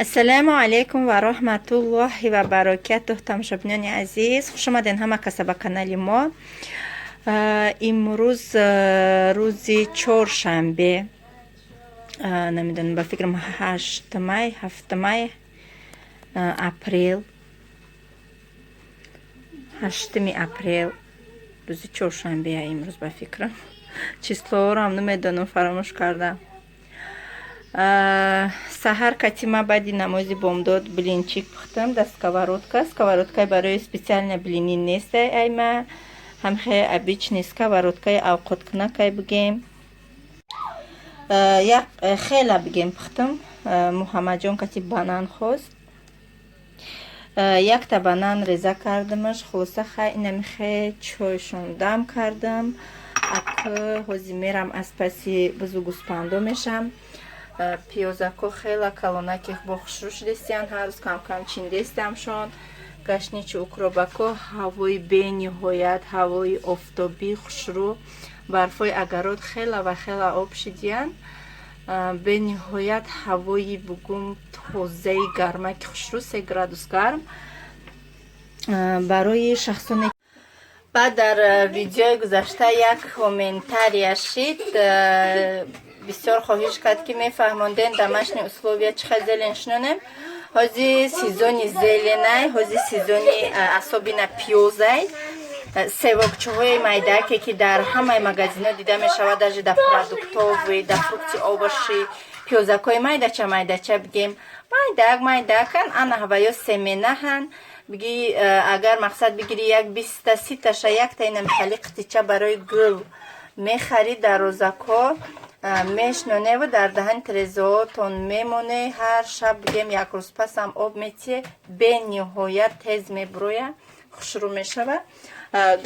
ассалому алайкум ва раҳматуллоҳи ва баракатуҳ. Тамошобинони азиз, хуш омаден ҳама каса ба канали мо. Имрӯз рӯзи чоршанбе, намедонам, ба фикрам 7 май апрел, 8 апрел рӯзи чоршанбеа имрӯз ба фикрам. Числоҳоам намедонам, фаромӯш кардам. Саҳар катима баъди намози бомдод блинчик пухтам да сковородка. Сковородкаи барои специально блини нест, айма ҳамхе обични сковородкаи овқоткунакай бигем. Як хела бигем пухтам. Муҳаммаҷон кати банан хост. Якта банан реза кардамаш. Хулоса хай инамихе чойшон дам кардам. Аку ҳозир мерам аз паси бузугуспандо мешам. Пиёзако хела калонаких бо хушрӯ шудестиян, ҳаррӯз кам-кам чиндестиамшон. Гашничи укробако ҳавои бениҳоят, ҳавои офтобӣ хушрӯ, барфои агарод хела ва хела об шидиян. Бениҳоят ҳавои бугум тозаи гармаки хушрӯ, 3 градус гарм. Барои шахсоне баъд дар видеои гузашта як комментария шид, бисёр хоҳиш кард ки мефаҳмонден домашни условия чихел зелен шинонем. Ҳозир сезони зеленай, ҳозир сезони асобина пиёзай. Севокчаҳои майдаке ки дар ҳамаи магазинҳо дида мешавад, даже дар продуктовӣ, дар фрукти овоши, пиёзакои майдача бигем майдакан, ана ҳаваё семенаҳан. Биги агар мақсад бигири як 20-30 якта инам хали қитича барои гул мехари дар розако мешноневу дар даҳани тирезаотон мемоне. Ҳар шаб бигем як рӯз пасам об метие, бениҳоят тез меброя, хушрӯ мешава.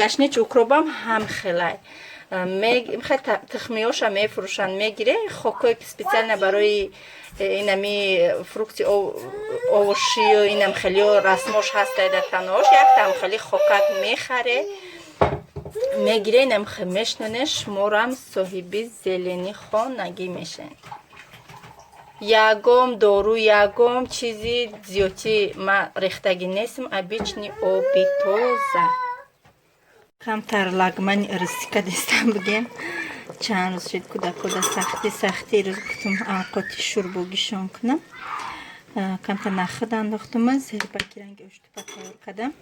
Гашничи укробам ҳам хелай тухмиёша мефурӯшанд, мегире хокое ки специально барои инами фрукти овошиё инам хелиё расмош ҳастай дар танош, яктам хели хокак мехаре, мегире инам мешноне, шуморам соҳиби зелени хонагӣ мешавем. Ягом дору, ягом чизи зиёти ма рехтагӣ нестам, обични оби тоза. Камтар лагмани рисика дестам бигем. Чанд рӯз шуд кӯдакода сахти рӯз гуфтам авқоти шӯрбогишон кунам. Камтар наххад андохтама, зербаки ранги оштупа тайёр кардам.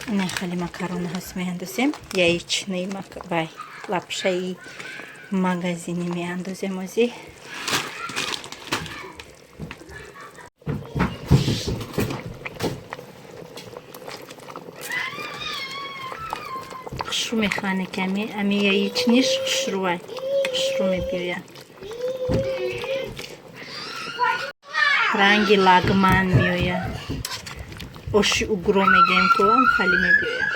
Ина хали макаронаҳост меандозем. Яичный бай лапшаи магазини меандозем озӣ. Хушрӯ мехӯане ки ами яичниш хушрӯай, хушрӯ мебиёяд. Ранги лагман меояд. Оши угро мегем ку хали мебиёяд.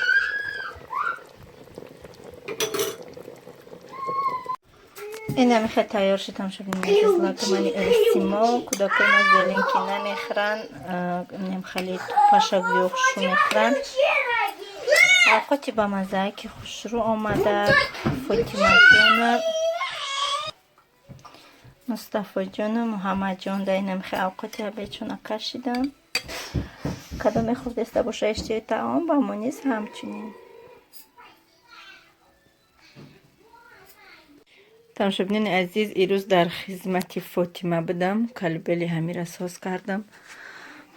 Ина мехе тайёр шудам шудем лагмани рисимо. Кӯдакои ма зеленки намехӯранд, нем хали пашагиё хушрӯ мехӯранд. Авқоти ба мазза ки хушрӯ омада. Фотимаҷону Мустафоҷону Муҳаммаҷон да инамхе авқоти абечона кашидам. Кадоме хурдеста боша эштиёи таом ба мо низ ҳамчунин. Тамошобинони азиз, ирӯз дар хизмати Фотима будам. Калбели ҳамира соз кардам.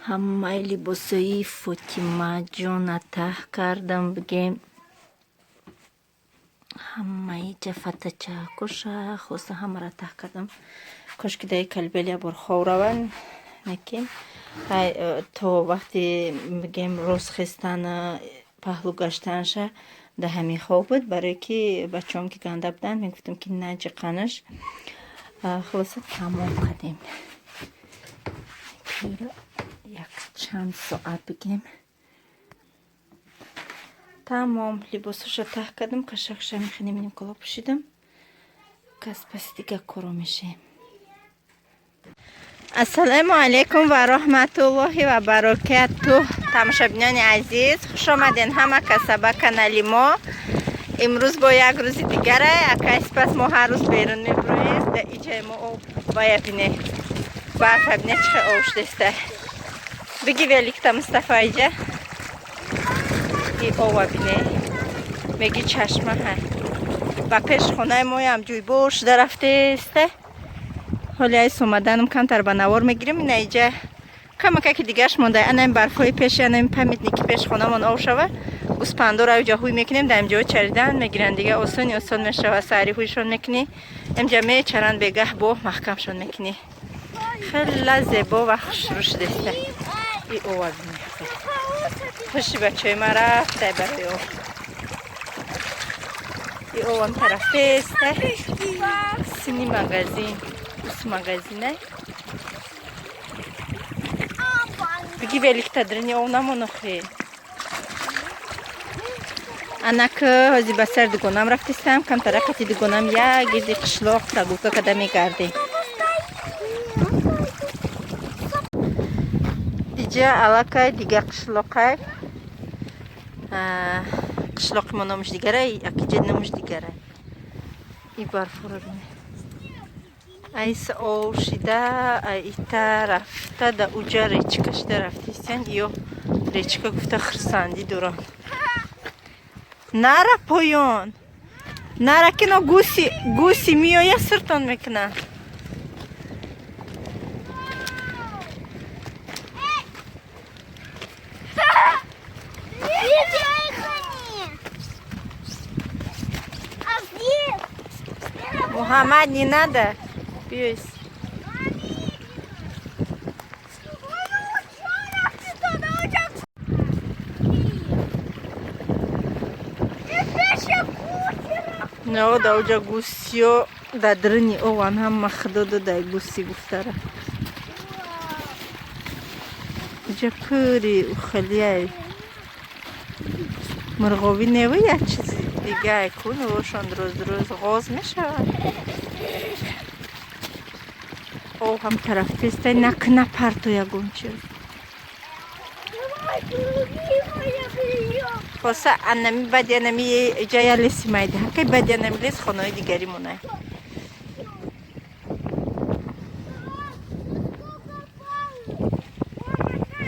ҳамаи либосои Фотимаҷона таҳ кардам бигем. ҳамаи ҷафатача куша хулоса ҳамаро таҳ кардам. Кошки даи калбели абор ховраван наким. То вақти бигем розхестан паҳлӯ гаштанша да ҳамин хоб буд, барое ки бачаҳом ки ганда буданд мегуфтам ки наҷиқанаш. Хулоса тамом кардем. Як чанд соат бигем тамом либосаша таҳ кардам. Кашакша мехинем кола пӯшидам. Кас паси дига коро мешаем. ассалому алайкум ва раҳматуллоҳи ва баракатуҳ. Тамошобинони азиз, хуш омаден ҳама каса ба канали мо. Имрӯз бо як рӯзи дигаре. Акай сипас мо ҳар рӯз берун мебироем. Да иҷаи мо бая бинед. برف ببینه چه اوش دسته بگی ولیکتا مصطفی ایجا ای اوه بینه میگی چشمه های و پیش خونه ما هم جوی برش درفته استه حالی ایس اومدنم کمتر به نوار میگیریم این ایجا کمکه که دیگرش مونده این برفای پیش این پمیدنی که پیش خونه من او شوه گوسپندو رو اینجا هوی میکنیم در اینجا چریدن میگیرن دیگه آسان میشه سری هویشون میکنی اینجا میچرن بگه با محکمشون میکنی خیلی زیبا و خوشروش دسته ای اوه بینه خوشی بچه ما رفته برای او ای اوه هم طرف دسته سینی مغازین اوس مغازینه بگی ولیکتا درنی او نمونو خیلی انا که هزی بسر دگونم رفتستم کم طرقتی دگونم یا گیردی قشلاق تگوکا کده میگرده اینجا علاقه دیگه قشلاقه قشلاق ما نموش دیگره اکی جد نموش دیگره ای برفو رو بینه ایس او شیده ایتا رفته دا اوجا ریچکش ده رفتیستن ایو ریچکا گفته خرساندی دوران نره پایان نره که نا گوسی میایه سرطان میکنه محمد نی نده بیایس نه دا اوجا گوسیو دا درنی اوان هم مخدود دا گوسی گفته را اوجا پوری او خلیه مرغوبی نوی یا چیز دیگه کن روشان روز غاز میشه او هم طرف تسته نکنه پرتو یا گونچه خواسته انمی بدی انمی جای لیسی مایده که بدی انمی لیس خانه دیگری مونه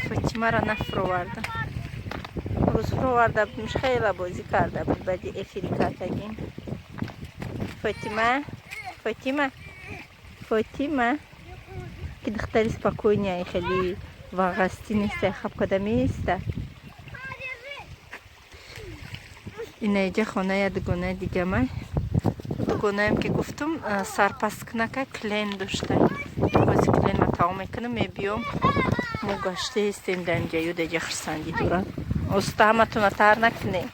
فاطمه را نفرو ورده روز فرو ورده بودمش خیلی بازی کرده بود بدی افریقا تگیم فاطمه که دختری سپاکوینی خیلی واغستی نیسته خب کدامی نیسته این اینجا خانه دگونه دیگه من دگونه هم که گفتم سرپس کنه که کلین داشته بازی کلین من تاو میکنم میبیام مو گشته استیم در اینجا یو دیگه خرسندی دوران استا همه تونه تر نکنه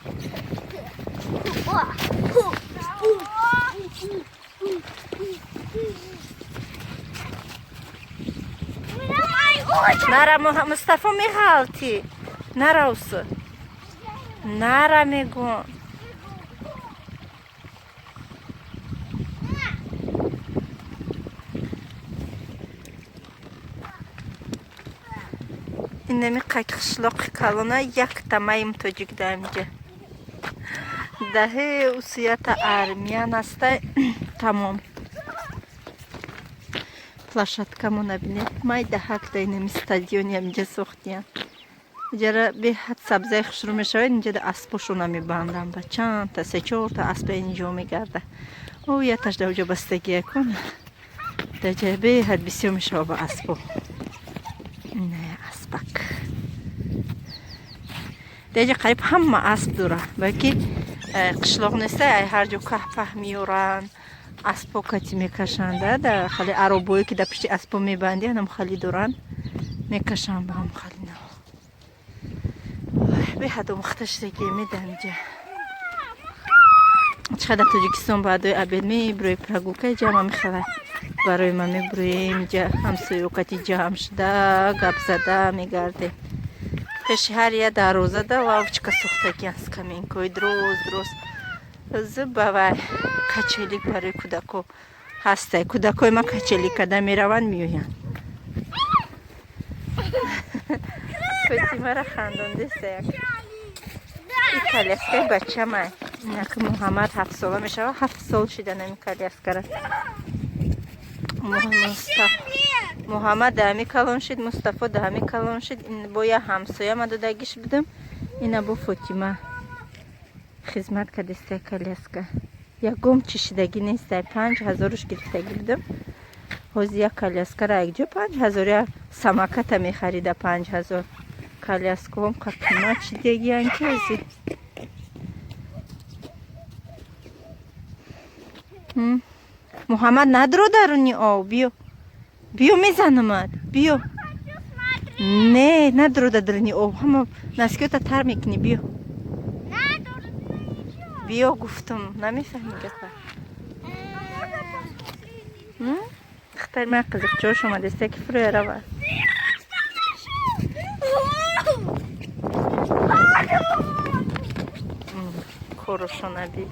نره مصطفی میخالتی نره اوسو نره میگون اینمی قشلاق کلونه یک تمایم توجیک دامجه دهه اوسیت ارمیان هسته تمام площадка мо набинед май даҳак да инами стадиони инҷа сохтиян инҷара беҳад сабзаи хушрӯ мешавад инҷа да аспошона мебандам ба чандта се чорта аспа инҷо мегарда о яташ да уҷо бастагия кун даҷа беҳад бисёр мешава ба аспо не аспак даҷа қариб ҳама асп дора балки қишлоқ неста ҳар ҷо каҳпаҳ меёранд аспо кати мекашанда да хали аробое ки да пишти аспо мебанди анам хали доран мекашан ба ҳам хали на беҳад омӯхташтаги меданҷа чиқадар тоҷикистон баъдои обед мебурӯи прогулка ҷама мехала барои ма мебурӯем ҷа ҳамсоёкати ҷамъ шуда гап зада мегардем пеши ҳар я дарозада лавчка сохтаги аст каменкои дроз зубавай качелик барои кӯдако ҳастай кӯдакои ма качелик када мераванд меоянд фотимара хандондаста як и коляскаи бачамай як муҳаммад 7 сола мешава 7 сол шида нами коляскара محمد دهمی کلان شد، مصطفی دهمی کلان شد. این با یه همسایه من دادگیش بدم. اینا با فاطمه خدمت که دسته کلیسکا یکم چشیدگی نیست. 5000 گرفتگی بدم. حوزی یک کلیسکا را یک جا 5000 سمکت می خریده. 5000 کلیسکا هم قیمت چیدگی انکیزی. محمد ندرو درونی آو بیو بیو میزنمت بیو. نه ندرو درونی آو همه نسکیوتا تر میکنی بیو. بیو گفتم نمیفهمی بخواه. اختر من قزق چور شما دسته که فروی رو بر کورشونه بی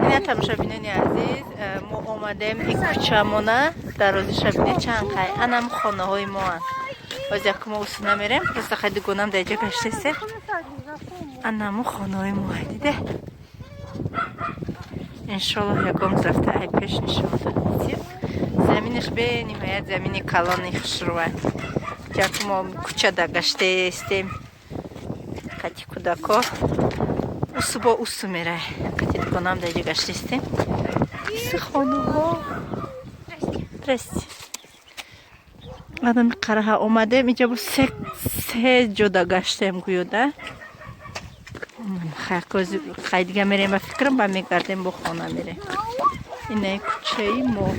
اینه تماشا بیننی عزیز. ما آمدیم این کوچمونه در روز شبینه چند خیلی انم خانه های ما هست. باز یک ما اصول نمیریم پس خیلی گونم در اینجا گشته سه انمو خانه های ما دیده. انشالله یکم زفته ای پیش نشون دادیم. زمینش به نهایت زمینی کلانی خشروه جاک ما کوچه در گشته استیم. کتی کودکا اوسو با اوسو میره. کتی گونم در اینجا گشته استیم. سی خانه ها رستی آدم قره اومده اینجا با سه جدا گشتیم گویوده. خیلی دیگه میریم و فکرم با میگردیم با خانه میریم. اینه کوچه ای ما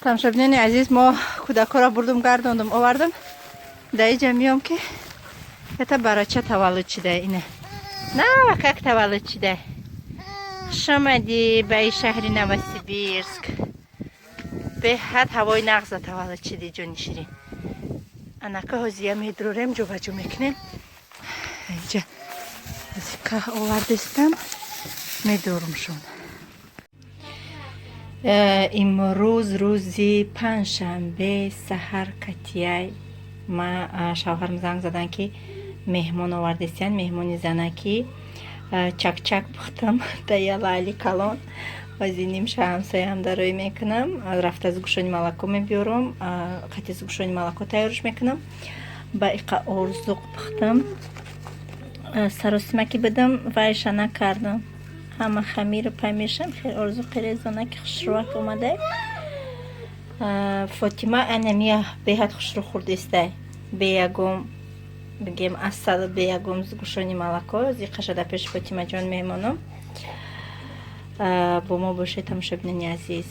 تماشا بینین عزیز. ما کودکا را بردم گرداندم آوردم در اینجا میام که это барача таваллуд шида ина на как таваллуд шида шамади ба шаҳри Новосибирск беҳад ҳавои нағза таваллуд шиди ҷони ширин. анака ҳозия медурем ҷобаҷо мекунем. инҷа ҳозика овардистам медурумшон. имрӯз рӯзи панҷшанбе саҳар катияй ма шавҳарам занг задан ки меҳмон овардистиян. меҳмони занаки чакчак пухтам даяла али калон вазиним шаҳамсоям дарои мекунам. рафта зугушони молоко мебиёрам. қати зугушони молоко тайёрш мекунам. ба иқа орзуқ пухтам саросимаки бидам вайша накардам. ҳама хамиру памешам хеле орзуқи резанаки хушрувак омадай. фотима анамия беҳад хушрӯ хурдистай. бе ягом бигем асал бе ягом зугушони молоко зиқашада пеш фотима ҷон меҳмонам. бо мо бошед тамошобинани азиз.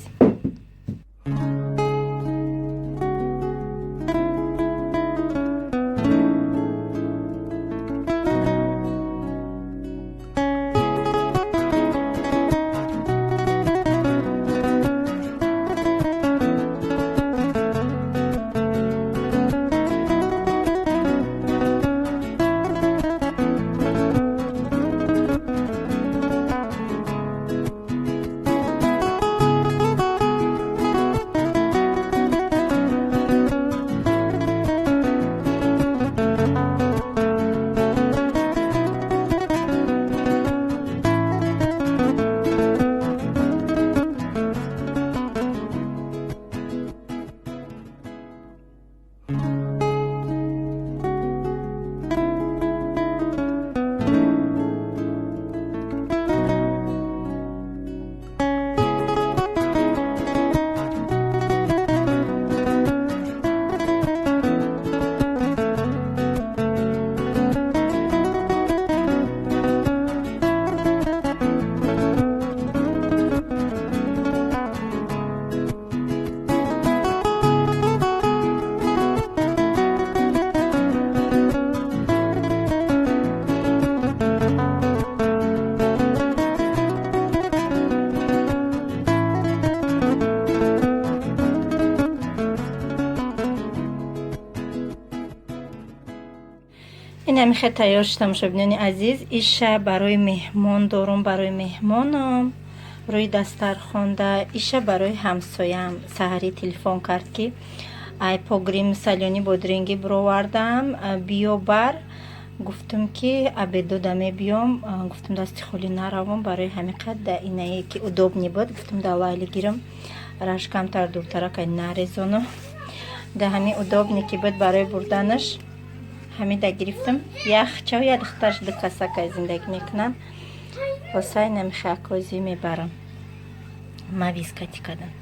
اینم خیلی تیار شدم شبینانی عزیز. این شب برای مهمان دارم. برای مهمانم روی دسترخوان ایشه برای همسایم سحری تلفن کرد که ای پاگریم سالیانی بادرنگی بروردم بیو بر. گفتم که ابی دادم بیام. گفتم دست خالی نروم برای همین قد اینه که удобнее بود. گفتم دلایل گیرم راش کمتر دورتر که نریزونو ده همین удобнее که بود برای بردنش همین ده گرفتم. یخ چاو یا دخترش دکاسا که زندگی میکنن واسه نمیخه اکوزی میبرم. ما ویسکاتی کردم.